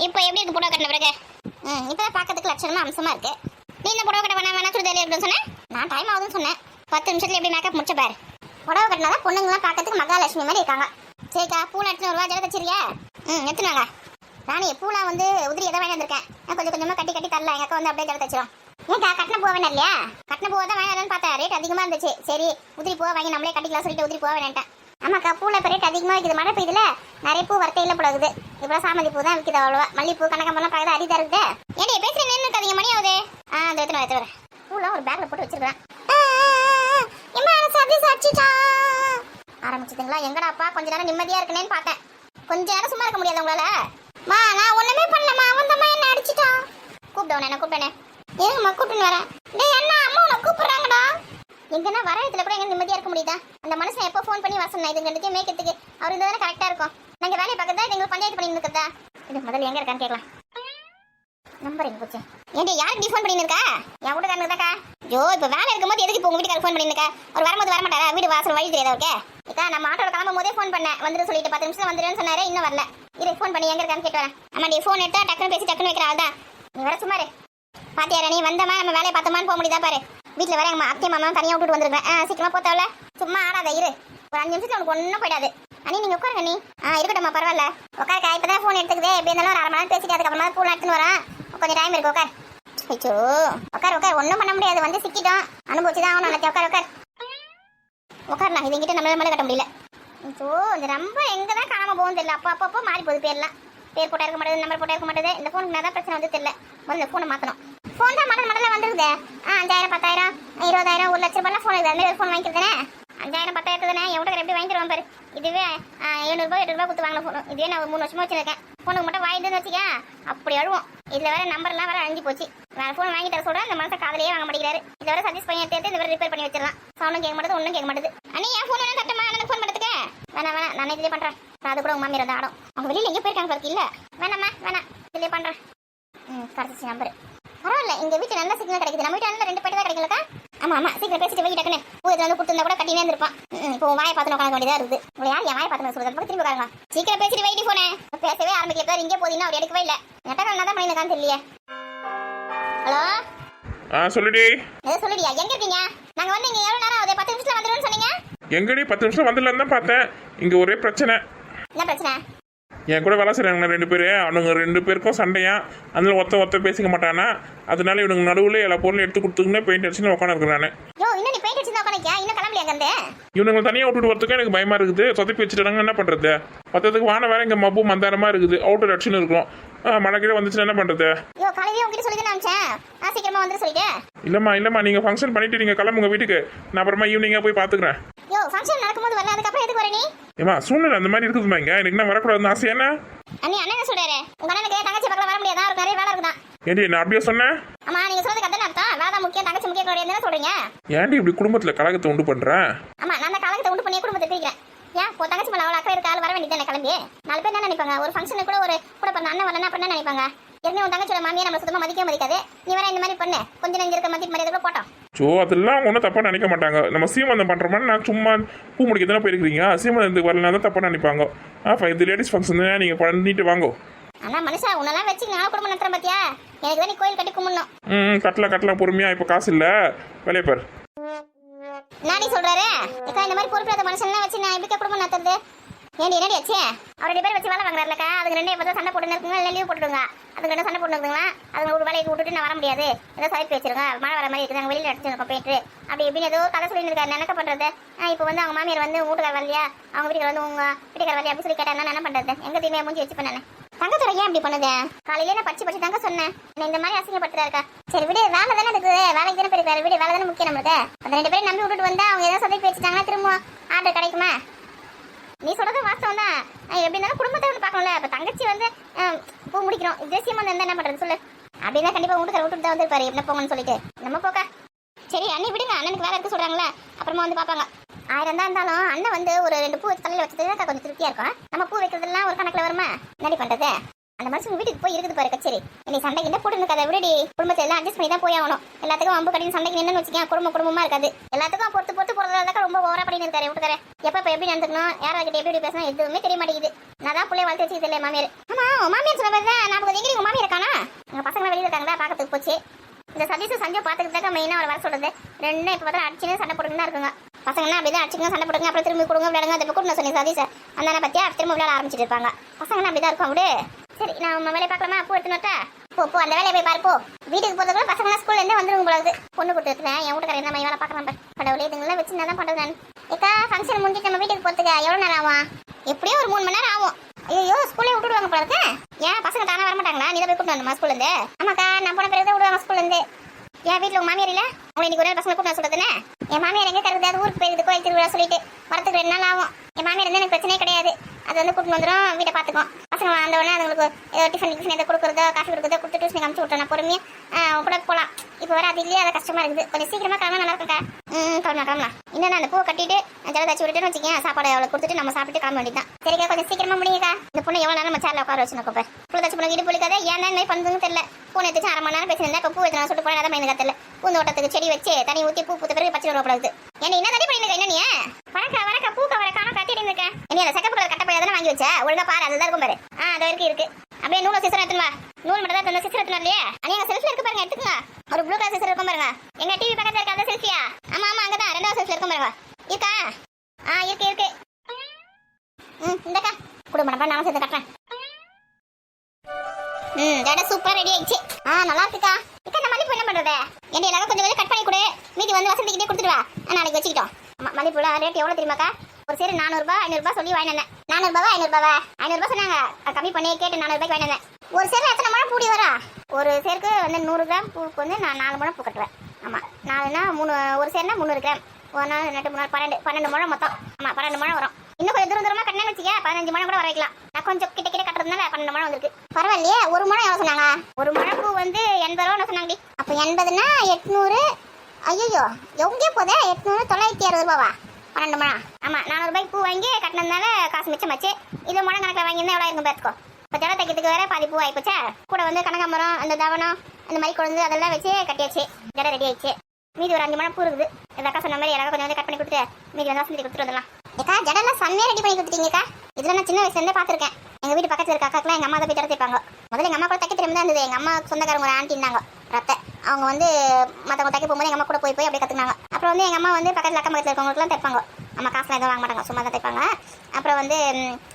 இப்போ எப்படி இருக்கு புடவை கட்டின பிறகு? இப்பதான் பார்க்கறதுக்கு லட்சணமா அம்சமா இருக்கு. நீ என்ன புடவை கட்ட வேணா சுடிதார் இருக்குன்னு சொன்னேன். நான் டைம் ஆகுதுன்னு சொன்னேன். 10 நிமிஷத்துல எப்படி மேக்கப் முடிச்ச பாரு. புடவை கட்டினாதான் பொண்ணுங்களாம் பார்க்கறதுக்கு மகாலட்சுமி மாதிரி இருக்காங்க. சரிக்கா, பூ எடுத்துன்னு வருவா, ஜட தச்சிருக்கியா? எடுத்துனாங்க. ராணி, பூலாம் வந்து உதிரி எதை வாங்கி வந்திருக்கேன். கொஞ்சம் கொஞ்சமா கட்டி கட்டி தரல. எங்க அக்கா வந்து அப்படியே ஜட தச்சிரும். ஏன்க்கா கட்டின பூ வேணா இல்லையா? கட்டின பூவை தான் வேணான்னு பார்த்தேன். ரேட் அதிகமா இருந்துச்சு. சரி உதிரி பூவை வாங்கி நம்மளே கட்டிக்கலாம் சொல்லிட்டு உதிரி பூவை வேணான்ட்டேன். ஆமாக்கா, பூல இப்போ ரேட் அதிகமாக இருக்குது. மழை பெய்யுதுல, நிறைய பூ வரத்தையில் போடுது. இப்போ சாமந்தி பூ தான் விற்கிது. அவ்வளோவா மல்லிப்பூ கணக்கம்பெல்லாம் பார்க்கறது அரிதா இருக்குது. ஏன்டி பேசுற நின்று இருக்காதீங்க, மணி ஆகுது. அந்த எடுத்து வரேன். பூலாம் ஒரு பேக்ல போட்டு வச்சிருக்கேன். ஆரம்பிச்சதுங்களா? எங்கடாப்பா கொஞ்ச நேரம் நிம்மதியா இருக்கனேன்னு பார்த்தேன். கொஞ்ச நேரம் சும்மா இருக்க முடியாது உங்களால? மா, நான் ஒண்ணுமே பண்ணலமா. அவன் தான் என்ன அடிச்சிட்டான். கூப்பிடுவேன், என்ன கூப்பிட்டேனே. ஏங்கம்மா கூப்பிட்டுன்னு வரேன். டேய் அண்ணா, அம்மா உன்னை கூப்பிடுறாங்கடா. எங்கன்னா வர இடத்துல கூட எங்க நிம்மதியா இருக்க முடியுதா? அந்த மனுஷன் எப்போ ஃபோன் பண்ணி வர சொன்னா? இது ரெண்டுத்தையும் மேய்க்கிறதுக்கு அவர் இருந்தா தானே கரெக்டா இருக்கும். நாங்க வேலையை பார்க்கறதா இது எங்களுக்கு பஞ்சாயத்து பண்ணி இருக்கதா? இது முதல்ல எங்க இருக்கான்னு கேட்கலாம். நம்பர் எங்க போச்சு? ஏன்டி யாருக்கு நீ ஃபோன் பண்ணி இருக்கா? என் வீட்டுக்காரனுக்கு தாக்கா. ஐயோ, இப்போ வேலை இருக்கும்போது எதுக்கு இப்போ உங்க வீட்டுக்காரர் ஃபோன் பண்ணி இருக்கா? அவர் வரும்போது வர மாட்டாரா? வீடு வாசல் வழி தெரியாதா அவருக்கு? ஏக்கா, நம்ம ஆட்டோட கிளம்பும் போதே ஃபோன் பண்ணேன். வந்துட்டு சொல்லிட்டு 10 நிமிஷம் வந்துடுன்னு சொன்னாரு. இன்னும் வரல. இரு, ஃபோன் பண்ணி எங்க இருக்கான்னு கேட்டு வரேன். ஆமா, நீ ஃபோன் எடுத்தா டக்குன்னு பேசி டக்குன்னு வைக்கிற ஆள் தான் நீ. வர சும்மாரு. பாத்தியாரா, நீ வந்தமா நம்ம வேலையை பார்த்தோமான்னு போக முடியுதா பாரு. வீட்டில் வர எங்க அத்தை மாமா தனியாக விட்டுட்டு வந்துருக்கேன். சீக்கிரமா போத்தாவல. சும்மா ஆடாத, இரு. ஒரு 5 நிமிஷத்துல உனக்கு ஒன்றும் போயிடாது. அண்ணி நீங்க உட்காருங்க. நீ இருக்கட்டும்மா, பரவாயில்ல. உட்காருக்கா. இப்பதான் ஃபோன் எடுத்துக்குதே. எப்படி இருந்தாலும் ஒரு 1/2 மணி நேரம் பேசிட்டு அதுக்கப்புறமா பூ எடுத்துன்னு வரேன். கொஞ்சம் டைம் இருக்கு. உட்கார். ஐயோ, உட்கார். ஒன்றும் பண்ண முடியாது. வந்து சிக்கிட்டோம். அனுபவிச்சுதான் ஆகணும். நினைச்சேன். உட்கார். உட்காரலாம். இது எங்கிட்ட நம்மளால மேலே கட்ட முடியல. ஐயோ, இந்த நம்பர் எங்க தான் காணாம போகும் தெரியல. அப்பப்போ மாறி போகுது பேர்லாம். பேர் போட்டா இருக்க மாட்டேது, நம்பர் போட்டா இருக்க மாட்டேது. இந்த ஃபோனுக்கு நான் தான் பிரச்சனை வந்து தெரியல. முதல்ல ஃபோனை மாற்றணும். ஃபோன் தான் மாடல் வந்துருக்குது. 5000, 10,000, 20,000, 1 லட்ச ரூபாய்லாம் ஃபோன் இருக்குது. அதுமாதிரி ஃபோன் வாங்கிக்கிறதுனே 5000, 10,000 தானே. எவ்வளோ எப்படி வாங்கிடுவான் பாரு. இதுவே 700 ரூபாய் 800 ரூபாய் கொடுத்து வாங்கின ஃபோன். இதுவே நான் 3 வருஷமா வச்சிருக்கேன். ஃபோனுக்கு மட்டும் வாங்கிட்டு வச்சுக்க அப்படி அழுவோம். இதில் வேற நம்பர்லாம் வேற அழிஞ்சு போச்சு. வேறு ஃபோன் வாங்கி தர சொல்கிறேன். இந்த மனசை காதலையே வாங்க மாட்டேங்கிறாரு. இதில் வேற சர்வீஸ் பண்ணி எடுத்து இந்த வேற ரிப்பேர் பண்ணி வச்சிடலாம். சவுண்டும் கேட்க மாட்டேது, ஒன்றும் கேட்க மாட்டேது. அண்ணி, என் ஃபோன் வேணா தட்டமா? எனக்கு ஃபோன் பண்ணுறதுக்கு வேணாம். நான் இதிலே பண்ணுறேன். அது கூட உங்கள் மாமியார் வந்து ஆடும். அவங்க வெளியில் எங்கே போயிருக்காங்க பாருக்கு. இல்லை வேணாம், இதிலே பண்ணுறேன். கிடச்சிச்சு நம்பர். பரவாயில்ல, எங்கள் வீட்டில் நல்ல சிக்னல் கிடைக்குது. நம்ம வீட்டில் 2 பேட்டு தான் கிடைக்கலக்கா? ஆமாம், சீக்கிரம் பேசிட்டு போய் டக்குன்னு பூஜை வந்து கொடுத்துருந்தா கூட கட்டினே இருந்திருப்பான். இப்போ வாயை பார்த்து உட்காந்து வேண்டியதாக இருக்குது. உங்களை யார் என் வாயை பார்த்து சொல்றது? பக்கம் திரும்பி உட்காருங்க. சீக்கிரம் பேசிட்டு வைட்டி போனே. பேசவே ஆரம்பிக்கல. பேர் இங்கே போதீங்கன்னா அவர் எடுக்கவே இல்லை. நெட்டக்கால் தான் பண்ணியிருக்கான்னு தெரியலையே. ஹலோ, சொல்லுடி. எதை சொல்லுடியா? எங்க இருக்கீங்க? நாங்கள் வந்து இங்கே எவ்வளோ நேரம் ஆகுது? 10 நிமிஷத்துல வந்துடும்னு சொன்னீங்க. எங்கடி 10 நிமிஷம் வந்துடலான்னு தான் பார்த்தேன். இங்கே ஒரே பிரச்சனை. என்ன பிரச்சனை? என் கூட வேலை செய்கிறாங்க 2 பேர். அவனுங்க 2 பேருக்கும் சண்டையா. அதனால ஒருத்த பேசிக்க மாட்டானா. அதனால இவனுக்கு நடுவில் எல்லா பொருளும் எடுத்து கொடுத்துக்கினே பெயிண்ட் அடிச்சுன்னு உட்காந்துருக்குறானே. யோ, இன்னும் நீ பெயிண்ட் அடிச்சு தான் உட்காந்துக்கியா? இன்னும் கிளம்பலையா அங்கே? இவனுங்க தனியாக விட்டுட்டு வரதுக்கும் எனக்கு பயமா இருக்குது. சொதப்பி வச்சுட்டாங்க. என்ன பண்ணுறது? பத்தத்துக்கு வான வேற இங்கே மப்பு மந்தாரமா இருக்குது. அவுட்டர் அடிச்சுன்னு இருக்கும். மழை கீழே வந்துச்சுன்னா என்ன பண்ணுறது? யோ, காலையிலே உங்ககிட்ட சொல்லி தான் நினச்சேன். சீக்கிரமா வந்து சொல்லிட்டு. இல்லைம்மா, நீங்கள் ஃபங்க்ஷன் பண்ணிட்டு நீங்கள் கிளம்புங்க வீட்டுக்கு. நான் அப்புறமா ஈவினிங்காக போய் பார்த்துக்கிறேன். யோ, ஃபங்க்ஷன் நடக்கும்போது வரல, அதுக்கப்புறம் எதுக்கு வர நீ? ஏமா, சூழ்நிலை அந்த மாதிரி இருக்குதுமா. இங்கே எனக்கு என்ன வரக்கூடாதுன்னு ஆசை என்ன? அண்ணன் என்ன சொல்றாரு? உங்க அண்ணனுக்கு தங்கச்சி பக்கம் வர முடியாதா? அவருக்கு நிறைய வேலை இருக்குதான். ஏண்டி நான் அப்படியே சொன்னேன்? ஆமா, நீங்க சொல்றதுக்கு அதான் அர்த்தம். வேலை தான் முக்கியம், தங்கச்சி முக்கியம் கிடையாதுன்னு சொல்றீங்க. ஏன்டி இப்படி குடும்பத்தில் கலகத்தை உண்டு பண்ணுறேன்? ஆமா, நான் அந்த கலகத்தை உண்டு பண்ணி குடும்பத்தை பிரிக்கிறேன். ஏன் இப்போ தங்கச்சி மேலே அவ்வளோ அக்கறை இருக்க ஆள் வர வேண்டியதானே கிளம்பி? 4 பேர் என்ன நினைப்பாங்க? ஒரு ஃபங்க்ஷனுக்கு கூட ஒரு கூட பிறந்த அண்ணன் வரலன்னா அப்புறம் என்ன நினைப்பாங்க? ஏற்கனவே உன் தங்கச்சியோட மாமியை நம்ம சுத்தமாக மதிக்காது. நீ வேற இந்த மாதிரி பண்ணு. கொஞ்சம் நெஞ்சு இருக்க மரியாதை கூட போட்டோம். ஸோ அதெல்லாம் ஒன்றும் தப்பாக நினைக்க மாட்டாங்க. நம்ம சீமந்தம் பண்ணுற மாதிரி நான் சும்மா பூ முடிக்க தானே போயிருக்கிறீங்க. சீமந்தத்துக்கு வரலாம் தான் தப்பாக நினைப்பாங்க. இது லேடிஸ் ஃபங்க்ஷன் தான், நீங்கள் பண்ணிட்டு வாங்கோ. ஆனால் மனுஷா உன்னெல்லாம் வச்சு நான் குடும்பம் நடத்துறேன் பார்த்தியா? எனக்கு தான் நீ கோயில் கட்டி கும்பிடணும். கட்டலாம் பொறுமையாக. இப்போ காசு இல்லை, வேலையை பாரு. நானே சொல்றாரு அக்கா, இந்த மாதிரி பொறுப்பில்லாத மனுஷன்லாம் வச்சு நான் எப்படி குடும்பம் நடத்துறது? ஏன்டி என்னடி ஆச்சு? அவர் 2 பேர் வச்சு வேலை வாங்குறாருலக்கா. அதுக்கு 2 எப்போ சண்டை போட்டு இருக்குங்க, இல்லை லீவ் போட்டுடுங்க. அதுக்கு 2 சண்டை போட்டு இருக்குங்களா? அதுங்க ஒரு வேலைக்கு விட்டுட்டு நான் வர முடியாது, ஏதோ சைட் வச்சிருங்க, மழை வர மாதிரி இருக்குது, நாங்கள் வெளியில் அடிச்சிருக்கோம் போயிட்டு அப்படி எப்படின்னு ஏதோ கதை சொல்லியிருக்காரு. என்ன பண்ணுறது? இப்போ வந்து அவங்க மாமியார் வந்து வீட்டுக்கார வரலையா, அவங்க வீட்டுக்கார வந்து உங்க வீட்டுக்கார வரலையா அப்படி சொல்லி கேட்டாங்கன்னா என்ன பண்ணுறது? எங்க தீமையை மூஞ்சி வச்சு பண்ணேன். தங்கத்துறை ஏன் அப்படி பண்ணுது? காலையிலே நான் படிச்சு தாங்க சொன்னேன். இந்த மாதிரி அசிங்கப்படுத்துறா இருக்கா? சரி விடு, வேலை தானே இருக்குது. வேலைக்கு தானே போயிருக்காரு, விடு, வேலை தானே முக்கியம் நம்மளுக்கு. அந்த 2 பேரும் நம்பி விட்டுட்டு வந்தா அவங்க ஏதாவது சதைக்கு வச்சுட்டாங்கன்னா திரும்ப ஆர்டர் கிடைக்குமா? நீ சொல்றது வாஸ்தவம் தான். எப்படி இருந்தாலும் குடும்பத்தை வந்து பார்க்கணும்ல. இப்போ தங்கச்சி வந்து பூ முடிக்கிறோம், தேசியம் வந்து என்ன பண்ணுறது சொல்லு? அப்படின்னா கண்டிப்பாக வீட்டுக்கார விட்டுட்டு தான் வந்துருப்பாரு. என்ன போங்கன்னு சொல்லிட்டு நம்ம போக்கா. சரி அண்ணி விடுங்க, அண்ணனுக்கு வேலை இருக்கு சொல்கிறாங்களே, அப்புறமா வந்து பார்ப்பாங்க. 1000 தான் இருந்தாலும் அண்ணன் வந்து ஒரு 2 பூ தலையில் வச்சதுக்கு கொஞ்சம் திருப்தியாக இருக்கும். நம்ம பூ வைக்கிறதுலாம் ஒரு கணக்கில் வருமா? என்னடி பண்ணுறது? அந்த மனுஷன் வீட்டுக்கு போய் இருக்குது பாரு கச்சேரி. நீ சண்டைக்கு என்ன போட்டு இருக்காத, விடுடி. குடும்பத்தை எல்லாம் அட்ஜஸ்ட் பண்ணி தான் போய் ஆகணும். எல்லாத்துக்கும் அம்பு கட்டின்னு சண்டைக்கு நின்று வச்சுக்கேன். குடும்பமா இருக்காது. எல்லாத்துக்கும் பொறுத்து போறதா ரொம்ப ஓவரா பண்ணி இருக்காரு வீட்டுக்கார. எப்ப எப்படி நடந்துக்கணும், யாராவது எப்படி பேசணும் எதுவுமே தெரிய மாட்டேங்குது. நான் தான் பிள்ளைய வளர்த்து வச்சுக்கிது இல்லை மாமியார். ஆமா, மாமியார் சொன்ன தான் நமக்கு போச்சு. இந்த சதீஷ் சஞ்சய் பார்த்துக்கிட்டு தான் மெயினாக அவளை வர சொல்றது. ரெண்டும் இப்போ பார்த்தா அடிச்சுன்னு சண்டை போட்டுன்னு தான் இருக்குங்க. பசங்கன்னா அப்படிதான் அடிச்சுங்க சண்டை போடுங்க, அப்புறம் திரும்பி கொடுங்க விளையாடுங்க. அதை கூட்டு சொன்னேன் சதீஷ் அந்த பத்தியா திரும்ப விளையாட ஆரம்பிச்சிட்டு இருப்பாங்க. பசங்கன்னா அப்படிதான் இருக்கும் விடு. சரி நான் வேலையை பார்க்கலாமா? பூ எடுத்துன்னு போ அந்த வேலையை போய் பாருப்போ. வீட்டுக்கு போகிறதுக்குள்ள பசங்க ஸ்கூல்ல இருந்தே வந்துருங்க போல. பொண்ணு கொடுத்து எடுத்துனேன் என் வீட்டுக்காரர் என்ன வேலை பார்க்கலாம். கடவுளே இதுங்களா வச்சு என்ன தான் பண்ணுறது நான். ஏக்கா ஃபங்க்ஷன் முடிஞ்சிட்டு நம்ம வீட்டுக்கு போகிறதுக்கு எவ்வளோ நேரம் ஆகும்? எப்படியும் ஒரு 3 மணி நேரம் ஆகும். ஐயோ ஸ்கூல்லே விட்டுடுவாங்க போல இருக்கு. ஏன் பசங்க தானே வர மாட்டாங்களா? நீ தான் போய் கூப்பிட்டு வரணுமா ஸ்கூல்ல இருந்து? ஆமாக்கா நான் போன பிறகு தான் விடுவாங்க ஸ்கூல்ல இருந்து. என் வீட்டில் உங்க மாமியார் இல்லை? உங்களை இன்னைக்கு ஒரு பசங்க கூப்பிட்டு சொல்றதுன்னு. என் மாமியார் எங்கே கருது ஊருக்கு போயிருது கோயில் திருவிழா சொல்லிட்டு வரத்துக்கு 2 நாள் ஆகும். என் மாமியார் இருந்தால் எனக்கு பிரச்சனையே கிடையாது. அது வந்து கூப்பிட்டு வந்துடும், வீட்டை பார்த்துக்கும். பசங்க வந்த உடனே அதுங்களுக்கு டிஃபன் எதை கொடுக்குறதோ காஃபி கொடுக்குறதோ கொடுத்து டியூஷனுக்கு அனுப்பிச்சு விட்டேன். பொறுமையாக கூட போகலாம். இப்போ வேற அது இல்லையா, அது கஷ்டமா இருக்குது. கொஞ்சம் சீக்கிரமா கிளம்பா நல்லா இருக்குக்கா. கிளம்பலாம். இன்னும் அந்த பூவை கட்டிட்டு ஜல தச்சு விட்டுட்டு வச்சுக்கேன். சாப்பாடு அவளை கொடுத்துட்டு நம்ம சாப்பிட்டு கிளம்ப வேண்டியதான். சரிக்கா கொஞ்சம் சீக்கிரமா முடியுக்கா. இந்த பொண்ணு எவ்வளோ நேரம் நம்ம சேரில் உட்கார வச்சுருக்கோம். பூ தச்சு பொண்ணு வீடு பிடிக்காத ஏன் இந்த மாதிரி பண்ணுறதுன்னு தெரியல. பூனை எடுத்து 1/2 மணி நேரம் பேசியிருந்தேன். இப்போ பூ எடுத்து சொல்லிட்டு போனால் தான் எனக்கு தெரியல. பூந்தோட்டத்துக்கு செடி வச்சு தனி ஊற்றி பூ பூத்த பிறகு பச்சை வரக்கூடாது. என்ன என்ன தண்ணி பண்ணிருக்க? என்ன நீ வணக்கா பூக்க வர காண கட்டிட்டு இருக்கேன். என்ன அந்த செக்கப்புற கட்ட போய் தானே வாங்கி வச்ச? ஒழுங்கா பாரு, அதுதான் இருக்கும் பாரு. அது வரைக்கும் இருக்கு. அப்படியே நூல் சிசர் எடுத்துமா. நூல் மட்டும் தான் சிசர் எடுத்துனா இல்லையா? எங்க செல்ஃப்ல இருக்கு பாருங்க, எடுத்துக்கங்க. ஒரு ப்ளூ கலர் சிசர் இருக்கும் பாருங்க. எங்க டிவி பக்கத்துல இருக்க அந்த செல்ஃபியா? ஆமா அங்கதான் 2வது செல்ஃப்ல இருக்கும் பாருங்க. இருக்கா? இருக்கு. இந்தக்கா குடு மனப்பா, நானும் சேர்த்து கட்டுறேன். ஜட சூப்பரா ரெடி ஆயிடுச்சு. நல்லா இருக்குக்கா. இக்கா இந்த மல்லிப்பூ என்ன பண்றது? என்ன எல்லாரும் கொஞ்சம் கட் பண்ணி கொடு. மீதி வந்து வசந்திக்கிட்டே கொடுத்துட்டு வா. நாளைக்கு வச்சுக்கிட்டோம். ஆமா மல்லிப்பூல ரேட் எவ்வளவு தெரியுமாக்கா? ஒரு சேரு 400 ரூபாய் 500 ரூபாய் சொல்லி வாங்கினேன். 400 ரூபாய் 500 ரூபாய் 500 ரூபாய் சொன்னாங்க. கம்மி பண்ணி கேட்டு 400 ரூபாய்க்கு வாங்கினேன். ஒரு சேரு எத்தனை முழம் பூடி வரா? ஒரு சேருக்கு வந்து 100 கிராம் பூக்கு வந்து நான் 4 முழம் பூ கட்டுவேன். ஆமா 4னா 3, ஒரு சேருனா 300 கிராம். 1 நாள் 2 3 12 முழம் மொத்தம். ஆமா 12 முழம் வரும். இன்னும் கொஞ்சம் தூரமா கட்டினு வச்சுக்க 15 முழம் கூட வர வைக்கலாம். நான் கொஞ்சம் கிட்ட கட்டுறதுனால 12 முழம் வந்திருக்கு. பரவாயில்லையே. ஒரு முழம் எவ்வளவு சொன்னாங்க? ஒரு முழம் பூ வந்து 80 ரூபா சொன்னாங்க. அப்ப 80னா 800. ஐயோ எங்கே போதே 800 960 ரூபாவா? 12 முழம். ஆமா 400 ரூபாய்க்கு பூ வாங்கி கட்டினதுனால காசு மிச்சமாச்சு. இது முழம் கணக்கில் வாங்கியிருந்தா எவ்வளோ இருக்கும் பார்த்துக்கோ. இப்போ ஜல தைக்கிறதுக்கு வேற பாதி பூ ஆயிப்போச்சா. கூட வந்து கனகாமரம் அந்த தவனம் அந்த மாதிரி கொண்டு அதெல்லாம் வச்சு கட்டியாச்சு. ஜட ரெடி ஆயிடுச்சு. மீதி ஒரு 5 முழம் பூ இருக்குது. எதாக்கா சொன்ன மாதிரி எல்லாரும் கொஞ்சம் வந்து கட் பண்ணி கொடுத்து மீதி வந்து வசந்தி கொடுத்துட்டு வந்துடலாம். ஏக்கா ஜடெல்லாம் செம்மையா ரெடி பண்ணி கொடுத்துட்டீங்கக்கா. இதெல்லாம் நான் சின்ன வயசுலேருந்தே பார்த்துருக்கேன். எங்கள் வீட்டு பக்கத்தில் இருக்க அக்காக்கெல்லாம் எங்கள் அம்மா தான் போய் ஜட தைப்பாங்க. முதல்ல எங்கள் அம்மா கூட தைக்க தெரியாம தான் இருந்தது. எங்கள் அம்மா சொந்தக்காரங்க ஒரு ஆண்டி இருந்தாங்க ரத்தை. அவங்க வந்து மற்றவங்க தைக்க போகும்போது எங்கள் அம்மா கூட போய் அப்படியே கற்றுனாங்க. அப்புறம் வந்து எங்கள் அம்மா வந்து பக்கத்தில் அக்கம் பக்கத்தில் இருக்கவங்களுக்குலாம் தைப்பாங்க. அம்மா காசுலாம் எதுவும் வாங்க மாட்டாங்க, சும்மா தான் தைப்பாங்க. அப்புறம் வந்து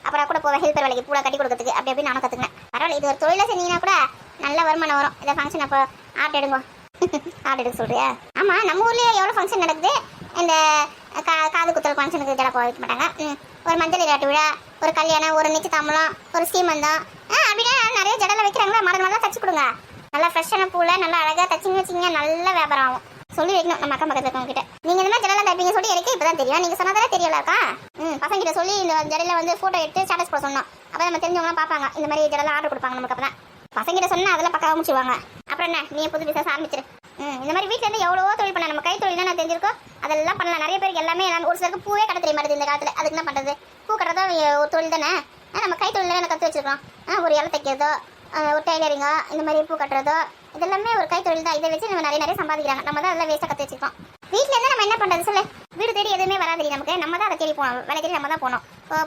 அப்புறம் கூட போவேன் ஹெல்ப்பர் வேலைக்கு பூரா கட்டி கொடுக்கறதுக்கு. அப்படி நானும் கற்றுக்கினேன். பரவாயில்ல, இது ஒரு தொழிலாக செஞ்சீங்கன்னா கூட நல்ல வருமானம் வரும். இதை ஃபங்க்ஷன் அப்போ ஆர்ட் எடுங்க. ஆர்ட் எடுக்க சொல்றியா? ஆமாம் நம்ம ஊர்லேயே எவ்வளோ ஃபங்க்ஷன் நடக்குது. இந்த காது குத்தல் ஃபங்க்ஷனுக்கு ஜட போக வைக்க மாட்டாங்க. ஒரு மஞ்சள் நீராட்டு விழா, ஒரு கல்யாணம், ஒரு நிச்சயதாம்பலம், ஒரு ஸ்ரீமந்தம் அப்படின்னா நிறைய ஜடலாம் வைக்கிறாங்களா. மாடல் தச்சு கொடுங்க. நல்லா ஃப்ரெஷ்ஷான பூவில் நல்லா அழகாக தச்சிங்க வச்சிங்க, நல்ல வியாபாரம் ஆகும். சொல்லி வைக்கணும் நம்ம அக்கம் பக்கத்தில் இருக்கவங்க கிட்ட. நீங்கள் இந்த மாதிரி ஜடலாம் தைப்பீங்க சொல்லி எனக்கு இப்போ தான் தெரியும். நீங்கள் சொன்னதாலே தெரியலக்கா. பசங்க கிட்ட சொல்லி இந்த ஜடையில் வந்து ஃபோட்டோ எடுத்து ஸ்டேட்டஸ் போட சொன்னோம். அப்போ நம்ம தெரிஞ்சவங்களாம் பார்ப்பாங்க. இந்த மாதிரி ஜடலாம் ஆர்டர் கொடுப்பாங்க நமக்கு. அப்போ தான் பசங்க கிட்ட சொன்னால் அதெல்லாம் பக்காவாக முடிச்சுவாங்க. அப்புறம் என்ன நீ புது பிசினஸ் ஆரம்பிச்சிரு. இந்த மாதிரி வீட்டில் இருந்து எவ்வளவோ தொழில் பண்ண நம்ம கை தொழில் தான் நான் தெரிஞ்சிருக்கோம். அதெல்லாம் பண்ணலாம். நிறைய பேருக்கு எல்லாமே ஒரு சிலருக்கு பூவே கட்ட தெரிய மாட்டேது இந்த காலத்தில். அதுக்கு என்ன பண்ணுறது? பூ கட்டுறதா ஒரு தொழில் தானே. நம்ம கை தொழில் என்ன கற்று வச்சிருக்கோம். ஒரு இலை தைக்கிறதோ, ஒரு டெய்லரிங்கோ, இந்த மாதிரி பூ கட்டுறதோ இதெல்லாமே ஒரு கை தொழில் தான். இதை வச்சு நம்ம நிறைய சம்பாதிக்கிறாங்க. நம்ம தான் அதெல்லாம் வேஸ்ட்டாக கற்று வச்சிருக்கோம். வீட்டில் இருந்து நம்ம என்ன பண்ணுறது சொல்லு? வீடு தேடி எதுவுமே வராது நமக்கு. நம்ம தான் அதை தேடி போகணும். வேலை தேடி நம்ம தான் போகணும்.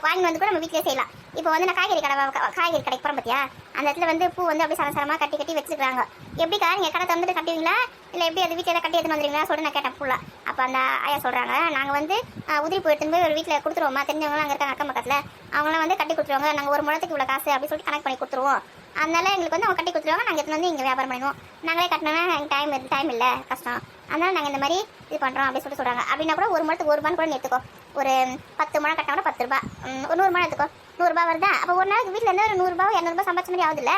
வாங்கி வந்து கூட நம்ம வீட்டிலே செய்யலாம். இப்போ வந்து நான் காய்கறி கடைக்கு போகிறோம் பார்த்தியா, அந்த இடத்துல வந்து பூ வந்து அப்படியே சரசரமாக கட்டி வச்சுருக்காங்க. எப்படிக்கா நீங்கள் கடை திறந்துட்டு கட்டுவீங்களா இல்லை எப்படி அது வீட்டில் கட்டி எடுத்து வந்துடுவீங்களா சொல்லி நான் கேட்டேன் ஃபுல்லாக. அப்போ அந்த ஐயா சொல்கிறாங்க, நாங்கள் வந்து உதிரி பூ எடுத்துன்னு போய் ஒரு வீட்டில் கொடுத்துருவோமா, தெரிஞ்சவங்களாம் அங்கே இருக்காங்க அக்கம் பக்கத்தில், அவங்களாம் வந்து கட்டி கொடுத்துருவாங்க. நாங்கள் ஒரு முழத்துக்கு இவ்வளோ காசு அப்படின்னு சொல்லிட்டு கனெக்ட் பண்ணி கொடுத்துருவோம். அதனால எங்களுக்கு வந்து அவங்க கட்டி கொடுத்துருவாங்க. நாங்கள் எடுத்து வந்து இங்கே வியாபாரம் பண்ணுவோம். நாங்களே கட்டினோன்னா எங்களுக்கு டைம் இல்லை, கஷ்டம். அதனால நாங்கள் இந்த மாதிரி இது பண்ணுறோம் அப்படின்னு சொல்லிட்டு சொல்கிறாங்க. அப்படின்னா கூட ஒரு முழத்துக்கு 1 ரூபான்னு கூட எடுத்துக்கோ. ஒரு 10 முழம் கட்டினா கூட 10 ரூபா. ஒரு 100 முழம் எடுத்துக்கோ, 100 ரூபா வருதா? அப்போ ஒரு நாளைக்கு வீட்டில் இருந்து ஒரு 100 ரூபா 200 ரூபா சம்பாதிச்ச மாதிரி ஆகுதுல்ல.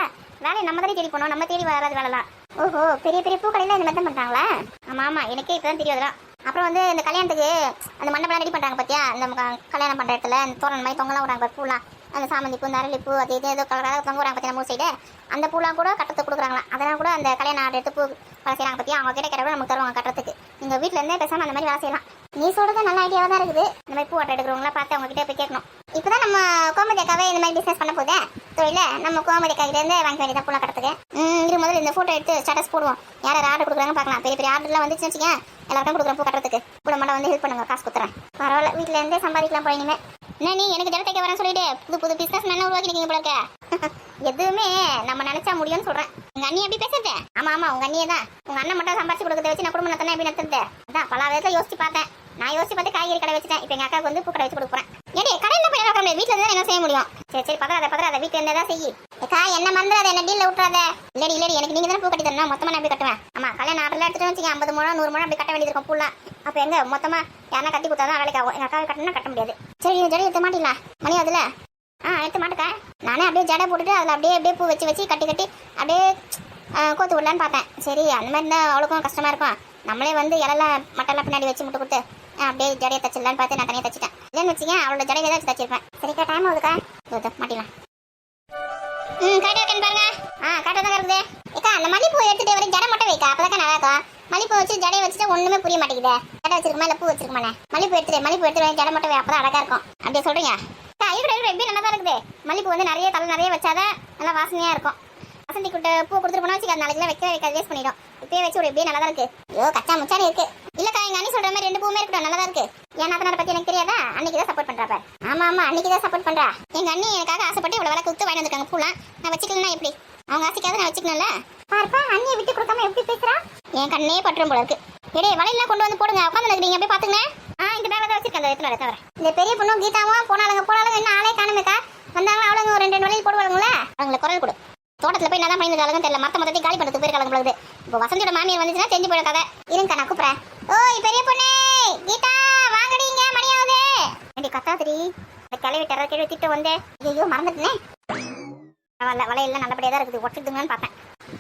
வேலையை நம்ம தானே தேடி போனோம், நம்ம தேடி வராது வேலைலாம். ஓஹோ, பெரிய பூக்கடையில் இந்த மாதிரி தான் பண்ணுறாங்களா? ஆமாம் எனக்கே இப்போ தான் தெரியாதுலாம். அப்புறம் வந்து இந்த கல்யாணத்துக்கு அந்த மண்டபம்லாம் ரெடி பண்ணுறாங்க பார்த்தியா, இந்த கல்யாணம் பண்ணுற இடத்துல இந்த தோரணம் மாதிரி தொங்கலாம் விடுறாங்க பூலாம். அந்த சாமந்தி பூ, இந்த அரளிப்பூ, அது இது ஏதோ கலராக தொங்க விடுறாங்க பார்த்தியா 3 சைடு. அந்த பூலாம் கூட கட்டத்தை கொடுக்குறாங்களா. அதெல்லாம் கூட அந்த கல்யாணம் ஆர்டர் எடுத்து பூ வேலை செய்கிறாங்க பார்த்தியா, அவங்க கிட்ட கிட்ட நமக்கு தருவாங்க கட்டுறதுக்கு. நீங்கள் வீட்டில் இருந்தே பேசாமல் அந்த மாதிரி வேலை செய்யலாம். நீ சொல்கிறது நல்ல ஐடியாவாக தான் இருக்குது. இந்த மாதிரி பூ ஆட்டை எடுக்கிறவங்களாம் பார்த்து அவங்க கிட்டே போய் கேட்கணும். இப்போ தான் நம்ம கோமதி அக்காவே இந்த மாதிரி பிஸ்னஸ் பண்ண போதே தொழில நம்ம கோமதி அக்காக்கிட்டேருந்து வாங்க வேண்டியதான் பூலாம் கட்டுறதுக்கு. இது முதல்ல இந்த ஃபோட்டோ எடுத்து ஸ்டேட்டஸ் போடுவோம். யார் ஆர்டர் கொடுக்குறாங்க பார்க்கலாம். பெரிய ஆர்டர்லாம் வந்துச்சுன்னு வச்சுக்கேன், எல்லாருக்கும் கொடுக்குறேன் பூ கட்டுறதுக்கு. கூட மட்டும் வந்து ஹெல்ப் பண்ணுங்க, காசு கொடுத்துறேன். பரவாயில்ல, வீட்டில் இருந்தே சம்பாதிக்கலாம் போய். இனிமேல் என்ன நீ எனக்கு ஜட தைக்க வரேன்னு சொல்லிட்டு புது பிஸ்னஸ் என்ன உருவாக்கிட்டீங்க போல இருக்க. எதுவுமே நம்ம நினைச்சா முடியும்னு சொல்றேன். எங்க அண்ணி எப்படி பேசுறது? ஆமா ஆமா உங்க அண்ணியே தான். உங்க அண்ணன் மட்டும் சம்பாரிச்சு கொடுக்கறத வச்சு நான் குடும்பம் நடத்தினா எப்படி நடத்துறது? அதான் பல விதத்துல யோசிச்சு பார்த்தேன். நான் யோசிச்சு பார்த்து காய்கறி கடை வச்சுட்டேன். இப்போ எங்க அக்காவுக்கு வந்து பூ கடை வச்சு கொடுக்க போறேன். ஏடி கடையில போய் என்ன பண்ண வீட்டுல இருந்தா என்ன செய்ய முடியும்? சரி சரி பதறாத வீட்டுல இருந்தா தான் செய்யி. அக்கா என்ன மறந்துடாத, என்ன டீல்ல விட்டுறாத. இல்லடி எனக்கு நீங்க தானே பூ கட்டி தரணும், மொத்தமா நான் எப்படி கட்டுவேன்? ஆமா கல்யாணம் ஆர்டர்ல எடுத்துட்டு வச்சுங்க 50 முழம் 100 முழம் அப்படி கட்ட வேண்டியது இருக்கும் பூலாம். அப்ப எங்க மொத்தமா யாரா கட்டி கொடுத்தாதான் வேலைக்கு ஆகும். எங்க அக்காவை கட்டினா கட்ட முடியாது. சரி ஜடை எடுத்து மாட்டிங்களா மணி அதுல? எடுத்து மாட்டுக்கா. நானே அப்படியே ஜடை போட்டுட்டு அதில் அப்படியே பூ வச்சு கட்டி அப்படியே கோத்து விடலான்னு பார்த்தேன். சரி அந்த மாதிரி இருந்தால் அவளுக்கும் கஷ்டமா இருக்கும். நம்மளே வந்து இலெல்லாம் மட்டெல்லாம் பின்னாடி வச்சு முட்டை கொடுத்து அப்படியே ஜடையை தச்சிடலான்னு பார்த்து நான் தனியாக தச்சிட்டேன். இல்லைன்னு வச்சுங்க அவளோட ஜடையை ஏதாச்சும் தச்சிருப்பேன். சரிக்கா டைம் ஆகுதுக்கா. மாட்டிக்கலாம். கரெக்டாக இருக்கேன்னு பாருங்க. கரெக்டாக தான் இருக்குது. ஏக்கா அந்த மல்லிப்பூ எடுத்துட்டு வரை ஜடை மட்டும் வைக்கா, அப்போதான் நல்லா இருக்கும். மல்லிப்பூ வச்சு ஜடையை வச்சுட்டு ஒன்றுமே புரிய மாட்டேங்குது. ஜடை வச்சிருக்குமா இல்லை பூ வச்சிருக்குமாண்ணே? மல்லிப்பூ எடுத்துட்டு ஜடை மட்டும் வை, அப்போதான் அழகா இருக்கும். அப்படியே சொல்றீங்க. எப்படி நல்லா தான் இருக்குது. மல்லிப்பூ வந்து நிறைய வச்சாதான் நல்லா வாசனையா இருக்கும். வசந்தி கிட்ட பூ கொடுத்துட்டு போனா வச்சுக்க, நாளைக்கு வைக்க வேஸ்ட் பண்ணிடும். இப்பயே வச்சு ஒரு எப்படியே நல்லா தான் இருக்கு. ஐயோ கச்சா முச்சானே இருக்கு. இல்லக்கா எங்க அண்ணி சொல்ற மாதிரி 2 பூவுமே இருக்கட்டும், நல்லா தான் இருக்கு. என் நாத்தனாரை பத்தி எனக்கு தெரியாதா? அன்னைக்கு தான் சப்போர்ட் பண்றாப்ப. ஆமா அன்னைக்கு தான் சப்போர்ட் பண்றா. எங்க அண்ணி எனக்காக ஆசைப்பட்டு இவ்வளவு விலை கொடுத்து வாங்கி வந்திருக்காங்க பூலாம். நான் வச்சுக்கலன்னா எப்படி? அவங்க ஆசைக்காக நான் வச்சுக்கணும்ல. பார்ப்பா அண்ணியை விட்டு கொடுக்காம எப்படி பேசுறா? என் கண்ணே பற்றும் போல இருக்கு. இடையே வலையெல்லாம் கொண்டு வந்து போடுங்க, உட்காந்து நிக்கிறீங்க அப்படியே பாத்துங்க. இந்த பேக்ல தான் வச்சிருக்கேன். அந்த எத்தனை தவிர இந்த பெரிய பொண்ணும் கீதாவும் போனாலுங்க என்ன ஆளே காணுமேக்கா. வந்தாங்களா அவளுங்க ஒரு 2 வலையில் போடுவாங்களா? அவங்களை குரல் கொடு. தோட்டத்துல போய் என்ன பண்ணிருக்காங்க தெரியல. மொத்தத்தையும் காலி பண்ணுறதுக்கு போயிருக்காங்க பொழுது. இப்போ வசந்தியோட மாமியார் வந்துச்சுன்னா தெரிஞ்சு போயிடும் கதை. இருங்கக்கா நான் கூப்பிடுறேன். ஓய் பெரிய பொண்ணே கீதா வாங்கடிங்க, மணியாவது கத்தாத்திரி. இந்த கிளவி டெரர் திட்டு வந்து ஐயோ மறந்துட்டேனே. வலையெல்லாம் நல்லபடியா தான் இருக்குது. ஒட்டுதுங்கன்னு பார்த்தேன்.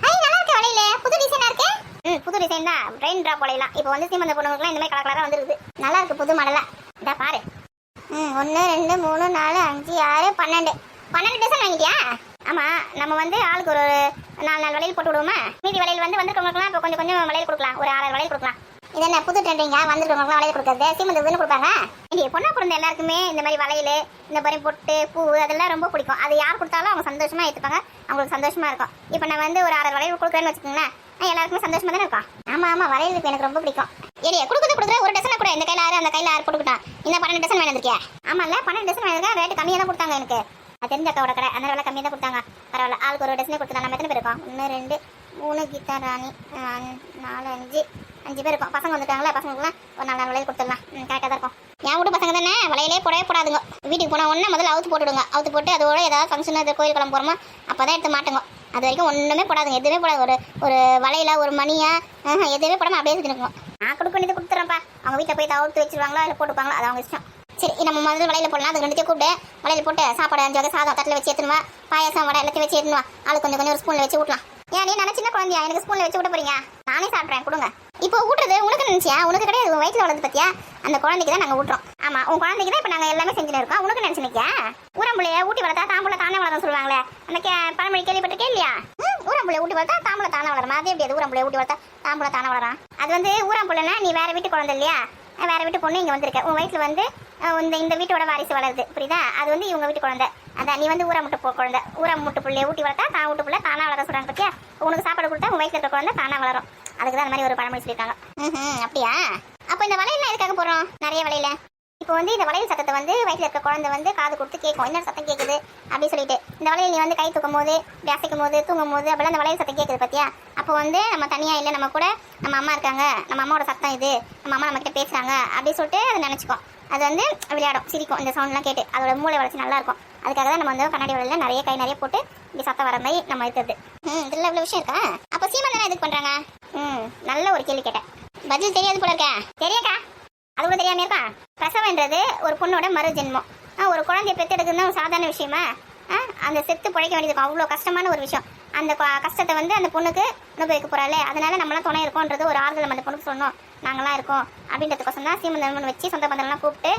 நல்லா இருக்கு வலையில, புது டிசைனா இருக்கு. புது டிசைன் தான். ரெயின் டிராப் வலையெல்லாம் இப்போ வந்து சீமந்த பொண்ணுங்களுக்குலாம் இந்த மாதிரி கலக்கலரா வந்துருக்குது. நல்லா இருக்கு புது மாடலா. இதா பாரு. 1 2 3 4 5 6 12 டிசைன் வாங்கிட்டியா? ஆமா நம்ம வந்து ஆளுக்கு ஒரு 4 வளையல் போட்டு விடுவோமா? மீதி வளையல் வந்து வந்திருக்கவங்களுக்குலாம் இப்போ கொஞ்சம் வளையல் கொடுக்கலாம். ஒரு 6 வளையல் கொடுக்கலாம். இது என்ன புது ட்ரெண்டிங்க? வந்திருக்கவங்களுக்குலாம் வளையல் கொடுக்கறது சீமந்தத்துன்னு கொடுப்பாங்க. இங்கே பொண்ணா பிறந்த எல்லாருக்குமே இந்த மாதிரி வளையல், இந்த மாதிரி பொட்டு பூ அதெல்லாம் ரொம்ப பிடிக்கும். அது யார் கொடுத்தாலும் அவங்க சந்தோஷமா ஏற்றுப்பாங்க. அவங்களுக்கு சந்தோஷமா இருக்கும். இப்போ நான் வந்து ஒரு 6 வளையல் கொடுக்குறேன்னு வச்சுக்கோங்களேன், எல்லாருக்குமே சந்தோஷமா தானே இருக்கும். ஆமா வளையல் எனக்கு ரொம்ப பிடிக்கும். ஏரியா கொடுக்குற ஒரு டசனை கூட இந்த கையில் 6 அந்த கையில் 6 போட்டுக்கிட்டான். இன்னும் 12 டசன் வாங்கியிருக்கியா? ஆமாம்ல 12 டசன் வாங்கியிருக்கேன். ரேட்டு கம்மியாக தான் கொடுத்தாங்க எனக்கு. அது தெரிஞ்ச அக்காவோட கடை, அந்த விலை கம்மியாக தான் கொடுத்தாங்க. பரவாயில்ல, ஆளுக்கு ஒரு டசனே கொடுத்துருந்தாங்க. நம்ம எத்தனை பேர் இருக்கோம்? 1 2 3 கீதா ராணி 4 5 பேர் இருக்கும். பசங்க வந்துட்டாங்களா, பசங்களுக்குலாம் ஒரு 4 வளையல் கொடுத்துடலாம். கரெக்டாக தான் இருக்கும். என் வீட்டு பசங்க தானே, வளையலே போடவே போடாதுங்க. வீட்டுக்கு போனால் ஒன்று முதல்ல அவுத்து போட்டுவிடுங்க. அவுத்து போட்டு அதோட ஏதாவது ஃபங்க்ஷன் அது கோயில் கிளம்ப போகிறோமோ அப்போ தான் எடுத்து மாட்டுங்க. அது வரைக்கும் ஒன்றுமே போடாதுங்க, எதுவுமே போடாது. ஒரு வளையல ஒரு மணியா எதுவுமே போடாமல் அப்படியே வச்சுருக்கோம். நான் கொடுக்க கொடுத்துறேன்ப்பா. அவங்க வீட்டில் போய் அவுத்து வச்சிருவாங்களா இல்லை போட்டுப்பாங்களா, அது அவங்க இஷ்டம். சரி நம்ம முதல்ல வளையல போடலாம். அது 2 கூப்பிட்டு வளையல் போட்டு சாப்பாடு 5 வகை சாதம் தட்டில் வச்சு ஏற்றுனுவா, பாயசம் வடை எல்லாத்தையும் வச்சு ஏற்றுனுவா. ஆளுக்கு கொஞ்சம் ஒரு ஸ்பூனில் வச்சு ஊட்டலாம். ஏன் நீ நான் சின்ன குழந்தையா எனக்கு ஸ்பூனில் வச்சு விட போறீங்க? நானே சாப்பிட்றேன், கொடுங்க. இப்போ ஊட்டுறது உனக்கு நினைச்சியா? உனக்கு கிடையாது, உன் வயிற்றுல வளர்ந்து பத்தியா? அந்த குழந்தைக்கு தான் நாங்கள் ஊட்டுறோம். ஆமா உன் குழந்தைக்கு தான் இப்போ நாங்கள் எல்லாமே செஞ்சுன்னு இருக்கோம். உனக்கு நினைச்சு நிற்கியா? ஊரம்புள்ளைய ஊட்டி வளர்த்தா தாம்பூல தானே வளரும் சொல்லுவாங்களே, அந்த பழமொழி கேள்விப்பட்டிருக்கே இல்லையா? ஊரம்புள்ளைய ஊட்டி வளர்த்தா தாம்பூல தானே வளரும். அதே எப்படி அது ஊரம்புள்ளைய ஊட்டி வளர்த்தா தாம்பூல தானே வளரும்? அது வந்து ஊரம்புள்ளனா நீ வேற வீட்டு குழந்தை இல்லையா? வேற வீட்டு பொண்ணு இங்கே வந்திருக்க. உன் வயிற்றுல வந்து இந்த வீட்டோட வாரிசு வளருது, புரியுதா? அது வந்து இவங்க வீட்டு குழந்தை. அதான் நீ வந்து ஊரமுட்டு குழந்தை. ஊரமுட்டு பிள்ளைய ஊட்டி வளர்த்தா தான் வீட்டு பிள்ளை தானா வளர சொல்றாங்க பத்தியா? உனக்கு சாப்பாடு கொடுத்தா உன் வயிற்றுல இருக்க குழந்தை தானா வளரும். அதுக்கு தான் அந்த மாதிரி ஒரு பழமொழி சொல்லியிருக்காங்க. அப்படியா? அப்போ இந்த வளையல் எதுக்காக போடுறோம்? நிறைய வளையல இப்போ வந்து இந்த வளையல் சத்தத்தை வந்து வயிற்றுல இருக்க குழந்தை வந்து காது கொடுத்து கேட்கும். என்ன சத்தம் கேட்குது அப்படின்னு சொல்லிட்டு இந்த வளையல் நீ வந்து கை தூக்கும் போது, அசைக்கும் போது, தூங்கும் போது அப்படிலாம் அந்த வளையல் சத்தம் கேட்குது பத்தியா? அப்போ வந்து நம்ம தனியா இல்லை, நம்ம கூட நம்ம அம்மா இருக்காங்க, நம்ம அம்மாவோட சத்தம் இது, நம்ம அம்மா நம்ம கிட்ட பேசுறாங்க அப்படின்னு சொல்லிட்டு அதை நினைச்சுக்கோம். அது வந்து விளையாடும், சிரிக்கும். இந்த சவுண்ட்லாம் கேட்டு அதோட மூளை வளர்ச்சி நல்லா இருக்கும். அதுக்காக தான் நம்ம வந்து கண்ணாடி வளையல நிறைய கை நிறைய போட்டு இப்படி சத்தம் வர மாதிரி நம்ம இருக்கிறது. இதில் இவ்வளோ விஷயம் இருக்கா? அப்போ சீமந்தனா எதுக்கு பண்றாங்க? நல்ல ஒரு கேள்வி கேட்டேன், பதில் தெரியாது போல இருக்கேன். தெரியாக்கா? அது கூட தெரியாம இருக்கா? பிரசவன்றது ஒரு பொண்ணோட மறு ஜென்மம். ஒரு குழந்தைய பெற்றெடுக்குன்னு ஒரு சாதாரண விஷயமா? அந்த செத்து பிழைக்க வேண்டியது அவ்வளோ கஷ்டமான ஒரு விஷயம். அந்த கஷ்டத்தை வந்து அந்த பொண்ணுக்கு அனுபவிக்க போறாளே, அதனால நம்மளாம் துணை இருக்கோன்றது ஒரு ஆறுதல் நம்ம அந்த பொண்ணுக்கு சொன்னோம். நாங்களாம் இருக்கோம் அப்படின்றதுக்கோசம் தான் சீமந்தம் வச்சு சொந்த பந்தம்லாம் கூப்பிட்டு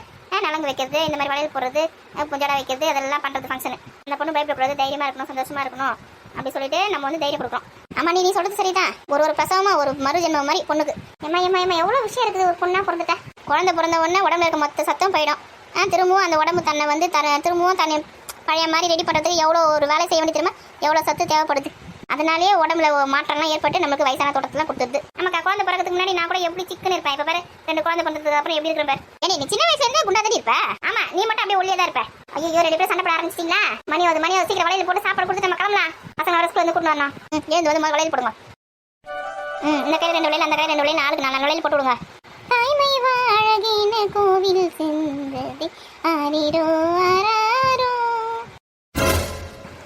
நலங்கு வைக்கிறது, இந்த மாதிரி வளையல் போடுறது, புஞ்சடா வைக்கிறது, அதெல்லாம் பண்றது ஃபங்க்ஷனு. அந்த பொண்ணு பயப்படக்கூடாது, தைரியமா இருக்கணும், சந்தோஷமா இருக்கணும் அப்படி சொல்லிட்டு நம்ம வந்து தைரியம் கொடுக்குறோம். ஆமா நீ சொல்றது சரிதான். ஒரு பிரசவமா ஒரு மறுஜென்மம் மாதிரி பொண்ணுக்கு. ஏமா எவ்வளவு விஷயம் இருக்குது. ஒரு பொண்ணா பிறந்துட்டேன், குழந்தை பிறந்த உடனே உடம்புல இருக்க மொத்த சத்தம் போயிடும். திரும்பவும் அந்த உடம்பு தன்னை வந்து திரும்பவும் தன்னை பழைய மாதிரி ரெடி பண்ணுறதுக்கு எவ்வளோ ஒரு வேலை செய்ய வேண்டிய தெரியுமா? எவ்வளோ சத்து தேவைப்படுது. அதனாலேயே உடம்புல மாற்றம்லாம் ஏற்பட்டு நமக்கு வயசான தோட்டத்தில் கொடுத்துருது. நமக்கு குழந்தை பிறக்கிறதுக்கு முன்னாடி நான் கூட எப்படி சிக்கன் இருப்பேன். இப்போ பேர் 2 குழந்தை பிறந்ததுக்கு அப்புறம் எப்படி இருக்கிற பேர்? ஏன்னா நீ சின்ன வயசுல இருந்தே குண்டா தான் இருப்ப. ஆமா நீ மட்டும் அப்படியே ஒல்லியா தான் இருப்ப. ஐயோ 2 பேரும் சண்டை போட ஆரம்பிச்சிட்டீங்களா? மணி சீக்கிரம் வளையல் போட்டு சாப்பாடு கொடுத்து நம்ம கிளம்பலாம். பசங்க வர ஸ்கூல்ல இருந்து கூட்டு வரணும். எழுந்து வந்து வளையல் போடுங்க. இந்த கையில் 2 வளையல், அந்த கையில் 2 வளையல், ஆளுக்கு 4 வளையல் போட்டு விடுங்க. தாய்மை அழகின கோவில் சென்றதி ஆரிரோ ஆராரோ.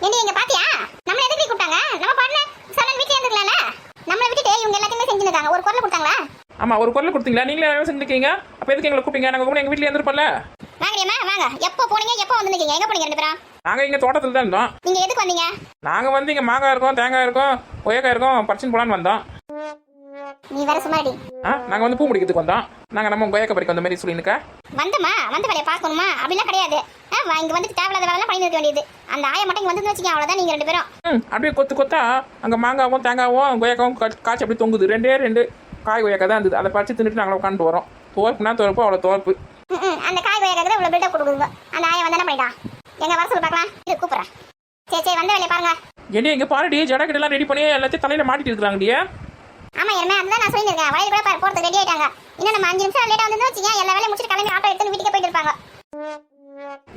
ஏண்டி இங்க பாத்தியா? நம்மள எதுக்கு கூப்பிட்டாங்க? நம்ம பாருங்க சரண் வீட்ல இருந்துக்கலாம்ல. நம்மள விட்டுட்டு இவங்க எல்லாத்தையுமே செஞ்சுட்டாங்க. ஒரு குரல் கொடுத்தாங்களா? ஆமா, ஒரு குரல் கொடுத்தீங்களா? நீங்களே என்ன செஞ்சுருக்கீங்க? அப்ப எதுக்கு எங்களை கூப்பிட்டீங்க? நாங்க கூட எங்க வீட்லயே இருந்திருப்போம்ல. வாங்கடியம்மா வாங்க. எப்போ போனீங்க, எப்போ வந்துருக்கீங்க? எங்க போனீங்க 2 பேரும்? நாங்க இங்க தோட்டத்துல தான் இருந்தோம். நீங்க எதுக்கு வந்தீங்க? நாங்க வந்து இங்க மாங்காய் இருக்கும், தேங்காய் இருக்கும், கொய்யாக்காய் இருக்கும், பறிச்சுன்னு போலான்னு வந்தோம். நீ வேற சும்மாடி. நாங்க வந்து பூ முடிக்கிறதுக்கு வந்தோம். நாங்க நம்ம கொய்யாக்காய் பறிக்க வந்த மாதிரி சொல்லிருக்க. வந்தமா வந்த வேலையை பார்க்கணுமா அப்படிலாம் கிடையாது. இங்க வந்துட்டு தேவையில்லாத வேலை பண்ணி இருக்க வேண்டியது. அந்த ஆயை மட்டும் இங்க வந்து வச்சுக்கோங்க, அவ்வளவுதான். நீங்க 2 பேரும் அப்படியே கொத்து கொத்தா அங்க மாங்காவும் தேங்காவும் கொய்யாக்காவும் காய்ச்சி அப்படி தொங்குது. 2 காய் கொய்யாக்காய் தான் இருந்தது. அதை பறிச்சு தின்னுட்டு நாங்கள் உட்காந்து வரோம். துவப்புனா துவப்பு, அவ்வளோ துவப்பு. அந்த காய் கொய்யாக்காக இவ்வளவு பில்டப் கொடுக்குங்க. அந்த ஆயை வந்து என்ன பண்ணிட்டான்? எங்க வர சொல்லி பார்க்கலாம். இது கூப்பிடுறேன். சரி வந்த வேலையை பாருங்க. என்ன இங்க பாருடி, ஜடக்கெல்லாம் ரெடி பண்ணி எல்லாத்தையும் தலையில மாட்டிட்டு இருக்காங்கடியே. ஆமா என்ன அதுதான் நான் சொல்லியிருக்கேன். வயல் கூட போறதுக்கு ரெடி ஆயிட்டாங்க. இன்னும் நம்ம 5 நிமிஷம் லேட்டா வந்து வச்சுக்கோங்க, எல்லா வேலையும் முடிச்சுட்டு கிளம்பி ஆட்டோ எடுத்து வீட்டுக்கு போயிட்டு இருப்பாங்க.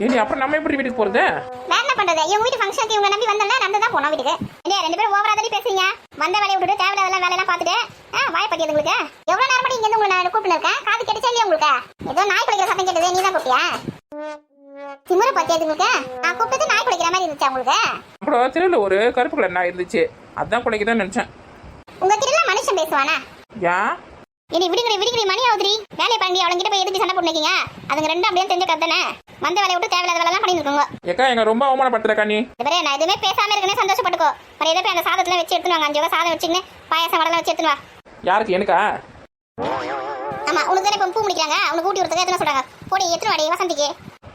ஏண்டி அப்புறம் நம்ம எப்படி வீட்டுக்கு போறது? வேற என்ன பண்றது? இவங்க வீட்டு ஃபங்க்ஷனுக்கு இவங்க நம்பி வந்தோம்னா நம்ம தான் போனோம் வீட்டுக்கு. இல்லையா 2 பேரும் ஓவரா தானே பேசுறீங்க. வந்த வேலையை விட்டுட்டு தேவையில்லாத வேலையெல்லாம் பார்த்துட்டு வாய பத்தியது உங்களுக்கு. எவ்வளவு நேரம் இங்க இருந்து உங்களை நான் கூப்பிட்டு இருக்கேன். காது கிடைச்சா இல்லையா உங்களுக்கு? ஏதோ நாய் குலைக்கிற சத்தம் கேட்டது, நீ தான் கூப்பிட்டியா? திமுறை பத்தியது உங்களுக்கு. நான் கூப்பிட்டது நாய் குலைக்கிற மாதிரி இருந்துச்சா உங்களுக்கு? அப்புறம் தெருவில் ஒரு கருப்பு கலர் நாய் இருந்துச்சு, அதான் குலைக்குதான் நினைச்சேன். உங்க கிட்ட மனுஷன் பேசுவானா? ஏன் இனி விடுங்கடி மணி ஆகுதுரி. வேலையை பண்ணி அவங்க கிட்ட போய் எதுக்கு சண்டை போட்டுருக்கீங்க? அதுங்க 2 அப்படியே தெரிஞ்ச கத்தனே. வந்த வேலையை விட்டு தேவையில்லாத வேலை எல்லாம் பண்ணிட்டு இருக்கோங்க. ஏக்கா எங்க ரொம்ப அவமானப்படுத்துறக்கா நீ. இவரே நான் எதுவுமே பேசாம இருக்கனே சந்தோஷப்பட்டுக்கோ. அப்புறம் எதை போய் அந்த சாதத்துல வச்சு எடுத்துட்டு வாங்க. 5 சாதம் வச்சுக்கின்னு பாயாசம் வடலாம் வச்சு எடுத்துட்டு வா. யாருக்கு? எனக்கா? ஆமா உனக்கு தானே இப்போ பூ முடிக்கிறாங்க. அவனுக்கு ஊட்டி விடுறதுக்கு எத்தனை சொல்றாங்க. போடி எத்தனை வாடி வசந்திக்கு.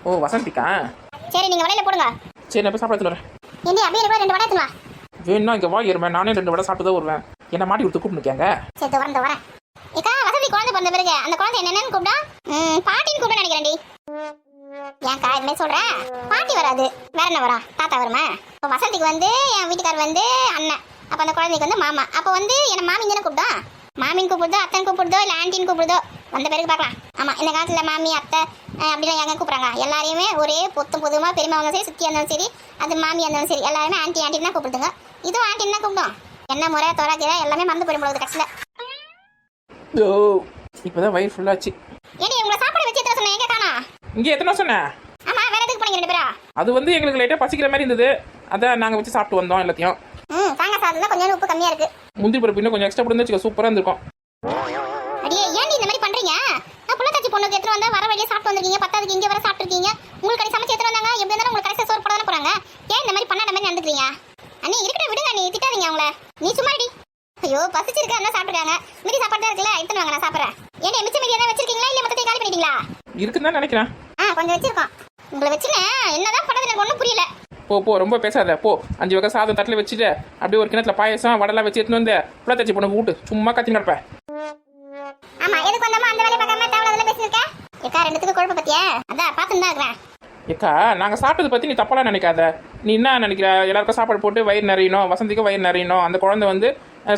ஓ வசந்திக்கா? சரி நீங்க வலையில போடுங்க. சரி நான் போய் சாப்பிட வரேன். ஏண்டி அப்படியே கூட 2 வடை எடுத்துட்டு வா. வேணும்னா இங்க வா ஏறுமே, நானே 2 வடை சாப்பிட்டு தான் வருவேன். என்ன மாட்டி கொடுத்து கூப்பிட்டுருக்காங்க. சரி வரேன். ஏக்கா வசந்தி குழந்தை பிறந்த பிறகு அந்த குழந்தை என்னன்னு கூப்பிட்டா பாட்டின்னு கூப்பிட நினைக்கிறேன்டி. ஏன்க்கா இதுமாதிரி சொல்றேன்? பாட்டி வராது, வேற என்ன வரா? தாத்தா வருமா? இப்போ வசந்திக்கு வந்து என் வீட்டுக்கார் வந்து அண்ணன், அப்போ அந்த குழந்தைக்கு வந்து மாமா. அப்போ வந்து என்ன மாமின்னு தானே கூப்பிட்டோம். மாமின்னு கூப்பிடுதோ, அத்தன் கூப்பிடுதோ, இல்லை ஆண்டின்னு கூப்பிடுதோ, வந்த பிறகு பார்க்கலாம். ஆமா இந்த காலத்துல மாமி அத்தை அப்படிலாம் எங்க கூப்பிடுறாங்க? எல்லாரையுமே ஒரே பொதுமா பெருமை வந்தாலும் சரி, சுத்தி இருந்தாலும் சரி, அது மாமி இருந்தாலும் சரி, எல்லாருமே ஆண்டின்னு தான் கூப்பிடுதுங்க. இதுவும் ஆண்டின்னு தான் கூப்பிடும். என்ன முறை தொலைக்கிற எல்லாமே மறந்து போயிடும் போது கடைசியில். ஓ இப்போதான் வயிறு ஃபுல்லாச்சு. ஏடி உங்களை சாப்பாடு வச்சு எத்தனை சொன்னேன்? எங்க காணா? இங்கே எத்தனை சொன்னேன்? ஆமா வேற எதுக்கு போனீங்க 2 பேரா? அது வந்து எங்களுக்கு லைட்டாக பசிக்கிற மாதிரி இருந்தது, அதான் நாங்கள் வச்சு சாப்பிட்டு வந்தோம் எல்லாத்தையும். தாங்க சாதம் கொஞ்சம் உப்பு கம்மியா இருக்கு. முந்திரி பருப்பு இன்னும் கொஞ்சம் எக்ஸ்ட்ரா போட்டு வச்சுக்க, சூப்பராக இருந்திருக்கும். அடியே ஏன்டி இந்த மாதிரி பண்றீங்க? நான் புள்ளத்தாச்சி பொண்ணுக்கு எடுத்துட்டு வந்தா வர வழியே சாப்பிட்டு வந்திருக்கீங்க, பத்தாவதுக்கு இங்கே வர சாப்பிட்டுருக்கீங்க. உங்களுக்கு கடை சமைச்சு எடுத்துட்டு வந்தாங்க, எப்படி இருந்தாலும் உங்களுக்கு கடைசி சோறு போட தானே போறாங்க. ஏன் இந்த மாதிரி பண்ணாத மாதிரி நடந்துக்கிறீங்க? அண்ணி இருக்கட்டும் விடுங்க, நீ திட்டாதீங்க அவங்கள. நீ சும்மாடி. ஐயோ பசிச்சிருக்கா என்ன சாப்பிட்டுருக்காங்க. மீதி சாப்பாடு தான் இருக்குல்ல, எடுத்துன்னு வாங்க நான் சாப்பிட்றேன். ஏன்னா மிச்சம் மீதி எதாவது வச்சிருக்கீங்களா இல்லை மொத்தத்தை காலி பண்ணிட்டீங்களா? இருக்குன்னு தான் நினைக்கிறேன். கொஞ்சம் வச்சிருக்கோம். உங்களை வச்சுன்னு என்னதான் பண்றது எனக்கு ஒன்றும் புரியல. போ ரொம்ப பேசாத போ. 5 வகை சாதம் தட்டில் வச்சுட்டு அப்படியே ஒரு கிணத்துல பாயசம் வடலாம் வச்சு எடுத்துன்னு வந்து புள்ளத்தாச்சி பொண்ணு கூட்டு சும்மா கத்தி நடப்பேன். ஆமா எதுக்கு வந்தாமா அந்த வேலையை பார்க்காம தேவையில்லாத பேசியிருக்கேன். ஏக்கா 2த்துக்கு குழப்பம் பத்தியா? அதான் பார்த்துன்னு தான் இருக்கிறேன். ஏக்கா நாங்கள் சாப்பிட்டதை பற்றி நீ தப்பெல்லாம் நினைக்காத. நீ என்ன நினைக்கிற? எல்லாருக்கும் சாப்பாடு போட்டு வயிறு நிறையணும், வசந்திக்கும் வயிறு நிறையணும், அந்த குழந்தை வந்து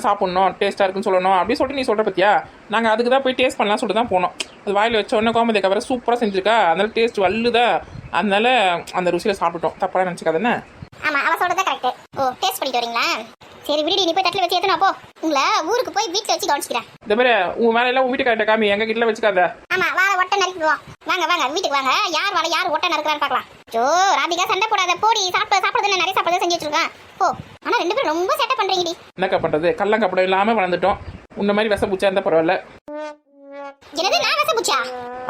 சாப்பிட்ணும், டேஸ்ட்டாக இருக்குன்னு சொல்லணும் அப்படி சொல்லிட்டு நீ சொல்கிற பற்றியா? நாங்கள் அதுக்கு தான் போய் டேஸ்ட் பண்ணலாம் சொல்லிட்டு தான் போனோம். அது வாயில் வச்ச உடனே கோமதிக்கா வேறு சூப்பராக செஞ்சுருக்கா, அதனால டேஸ்ட் வல்லுதா, அதனால அந்த ருசியில் சாப்பிட்டுட்டோம். தப்பெல்லாம் நினச்சிக்காதானே? ஆமா அவ சொல்றதா கரெக்ட். ஓ டேஸ்ட் பண்ணிட்டு வரீங்களா? சரி விடுடி, நீ போய் தட்டில் வச்சு ஏத்தணும். அப்போ உங்களை ஊருக்கு போய் வீட்டில் வச்சு கவனிச்சிக்கிறேன். இந்த மாதிரி உன் வேலையெல்லாம் உன் வீட்டுக்கார்ட்ட காமி, எங்கள் கிட்ட வச்சுக்காத. ஆமா வாழை ஒட்டை நறுக்கிடுவோம். வாங்க வீட்டுக்கு வாங்க. யார் வாழை யார் ஒட்டை நறுக்கிறான்னு பார்க்கலாம். ஜோ ராதிகா சண்டை போடாத போடி. சாப்பிடுறது நிறைய சாப்பிடுறது செஞ்சு வச்சிருக்கேன். ஓ ஆனா 2 பேரும் ரொம்ப சேட்டை பண்றீங்கடி. என்னக்கா பண்ணுறது? கள்ளங்கப்படம் இல்லாமல் வளர்ந்துட்டோம். உன்ன மாதிரி விஷ பூச்சா இருந்தால் பரவாயில்ல. என்னது நான் விஷப்பூச்சா?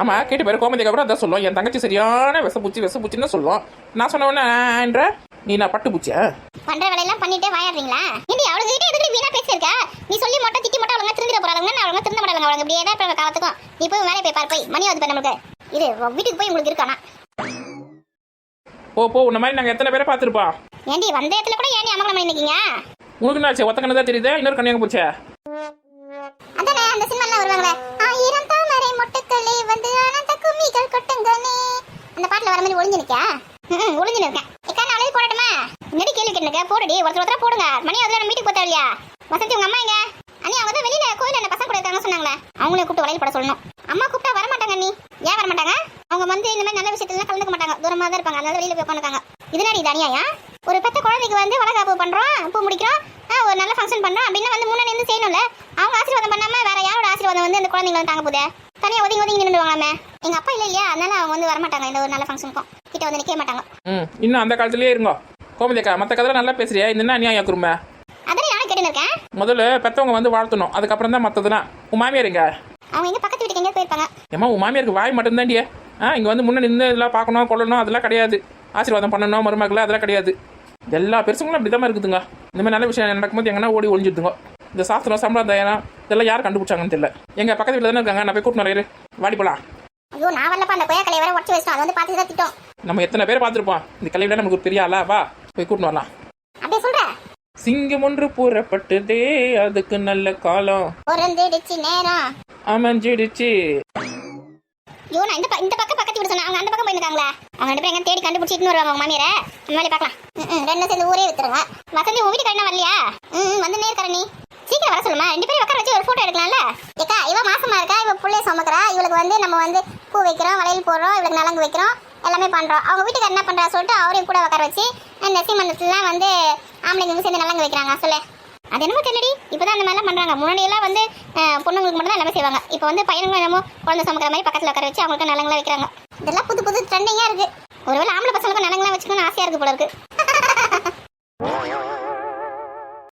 ஆமா கேட்டு பேர் கோமதிக்கு அப்புறம் அதான் சொல்லுவோம், என் தங்கச்சி சரியான விஷப்பூச்சின்னு சொல்லுவோம். நான் சொன்ன உடனே நீ நான் பட்டு பூச்சியா? பண்ற வேலையெல்லாம் பண்ணிட்டே வாயாடுறீங்களா? ஏண்டி அவளுக்கு கிட்ட எதுக்கு வீணா பேசியிருக்க? நீ சொல்லி மட்டும் திட்டி மட்டும் அவங்க திருந்திர போறாங்க. அவங்க திருந்த மாட்டாங்க. அவங்க இப்படியே தான் இப்ப காலத்துக்கும். நீ போய் வேலையை போய் பாரு. போய் மணி ஆகுது நம்மளுக்கு. இது வீட்டுக்கு போய் உங்களுக்கு இருக்கானா? போ உன்ன மாதிரி நாங்கள் எத்தனை பேரை பார்த்துருப்போம். ஏண்டி வந்த இடத்துல கூட ஏன் அமங்கலம் பண்ணிருக்கீங்க? உனக்கு என்னாச்சு? ஒத்த கண்ணு தான் தெரியுது, இன்னொரு கண்ணு எங்க போச்சே? அதானே அந்த சினிமாலாம் வருவாங்களே, 1000 தாமரை மொட்டுக்களே வந்து அனந்த கும்மிகள் கொட்டுங்களே, அந்த பாட்டுல வர மாதிரி ஒளிஞ்சு நிக்கா? ஒளிஞ்சு நிற்கேன். எக்கான அழகு போடட்டுமா? முன்னாடி கேள்வி கேட்டுக்க போடுடி. ஒருத்தர் போடுங்க. மணி அதுல நம்ம வீட்டுக்கு போத்தா இல்லையா? வசந்தி உங்க அம்மா எங்க? அண்ணி அவங்க தான் வெளியில கோயில அந்த பசங்க கூட இருக்காங்க சொன்னாங்களே, அவங்களே கூப்பிட்டு வளையல் போட சொல்லணும். அம்மா கூப்பிட்டா வர மாட்டாங்க. அண்ணி ஏன் வர மாட்டாங்க? அவங்க வந்து இந்த மாதிரி நல்ல விஷயத்துல கலந்துக்க மாட்டாங்க, தூரமா தான் இருப்பாங்க. அதனால வெளியில போய் உட்காந்துருக்காங்க. இதனாடி இது அநியாயா? ஒரு பெத்த குழந்தைக்கு வந்து வளகாப்பு பண்றோம், பூ முடிக்கிறோம், ஒரு நல்ல ஃபங்க்ஷன் பண்றோம் அப்படின்னா வந்து முன்னாடி இருந்து செய்யணும்ல. அவங்க ஆசீர்வாதம் பண்ணாம வேற யாரோட ஆசீர்வாதம் வந்து அந்த குழந்தைங்க வந்து தாங்க போதே தனியா ஒதுங்கி ஒதுங்கி நின்றுடுவாங்களாமே எங்க அப்பா இல்லையா அதனால அவங்க வந்து வரமாட்டாங்க இந்த ஒரு நல்ல ஃபங்க்ஷனுக்கும் கிட்ட வந்து நிக்க மாட்டாங்க. இன்னும் அந்த காலத்துலயே இருங்கோ கோமதிக்கா. மற்ற கதை நல்லா பேசுறியா, இந்த என்ன அநியாயம் குருமை? அதான் நானும் கேட்டு இருக்கேன். முதல்ல பெத்தவங்க வந்து வாழ்த்தணும், அதுக்கப்புறம் தான் மற்றதுனா. உன் மாமியார் எங்க? அவங்க எங்க பக்கத்து வீட்டுக்கு எங்க போயிருப்பாங்க. ஏமா உன் மாமியாருக்கு வாய் மட்டும்தாண்டியே. இங்க வந்து முன்ன நின்று இதெல்லாம் பார்க்கணும் கொள்ளணும் அதெல்லாம் கிடையாது. ஆசீர்வாதம் பண்ணணும் மருமகளை அதெல்லாம் கிடையாது. எல்லா பெருசுங்களும் அப்படிதான் இருக்குதுங்க. இந்த மாதிரி நல்ல விஷயம் நடக்கும்போது எங்கன்னா ஓடி ஒழிஞ்சிடுதுங்க. இந்த சாஸ்திரம் சம்பிரதாயம் இதெல்லாம் யார் கண்டுபிடிச்சாங்கன்னு தெரியல. எங்க பக்கத்து வீட்டில் தானே இருக்காங்க, நான் போய் கூப்பிட்டு வரேன். வாடி போலாம். ஐயோ நான் வரலப்பா, அந்த கொய்யா கலையை வேற உடச்சு வச்சிட்டோம், அது வந்து பார்த்து தான் திட்டம். நம்ம எத்தனை பேர் பார்த்துருப்போம், இந்த கலையில நமக்கு ஒரு பெரிய ஆளா. வா போய் கூப்பிட்டு வரலாம். அப்படியே சொல்ற. சிங்கம் ஒன்று கூறப்பட்டதே அதுக்கு நல்ல காலம் பொறந்துடுச்சு நேரம் அமைஞ்சிடுச்சு. ஐயோ நான் இந்த பக்கம் பக்கத்து வீடு சொன்னேன், அவங்க அந்த பக்கம் போயிருக்காங்களா? அவங்க ரெண்டு பேரும் எங்க தேடி கண்டுபிடிச்சிட்டு வருவாங்க அவங்க மாமியாரை. அந்த மாதிரி பார்க்கலாம். ரெண்டு சேர்ந்து ஊரே வித்துருங்க. வசந்தி உங்க வீட்டுக்கு என்ன வரலையா? வந்து நேர்கர நீ சீக்கிரம் வர சொல்லுமா, ரெண்டு பேரும் உட்கார வச்சு ஒரு போட்டோ எடுக்கலாம்ல. ஏக்கா இவ மாசமா இருக்கா, இவ புள்ளைய சுமக்கிறா, இவளுக்கு வந்து நம்ம வந்து பூ வைக்கிறோம், வளையல் போடுறோம், இவளுக்கு நலங்கு வைக்கிறோம், எல்லாமே பண்றோம். அவங்க வீட்டுக்கு என்ன பண்றா சொல்லிட்டு அவரையும் கூட உட்கார வச்சு நெசிமண்டத்துலாம் வந்து ஆம்பளைங்க சேர்ந்து நலங்கு வைக்கிறாங்க சொல்லு. அது என்னமோ தெரியலடி, இப்பதான் அந்த மாதிரிலாம் பண்றாங்க. முன்னாடி எல்லாம் வந்து பொண்ணுங்களுக்கு மட்டும் தான் எல்லாமே செய்வாங்க. இப்போ வந்து பையனுங்களும் என்னமோ குழந்தை சுமக்கிற மாதிரி பக்கத்துல உட்கார வச்சு அவங்களுக்கு நலங்கெல்லாம் வைக்கிறாங்க. இதெல்லாம் புது புது ட்ரெண்டிங்கா இருக்கு. ஒருவேளை ஆம்பளை பசங்களுக்கும் நலங்கெல்லாம் வச்சுக்கணும்னு ஆசையா இருக்கு போல இருக்கு.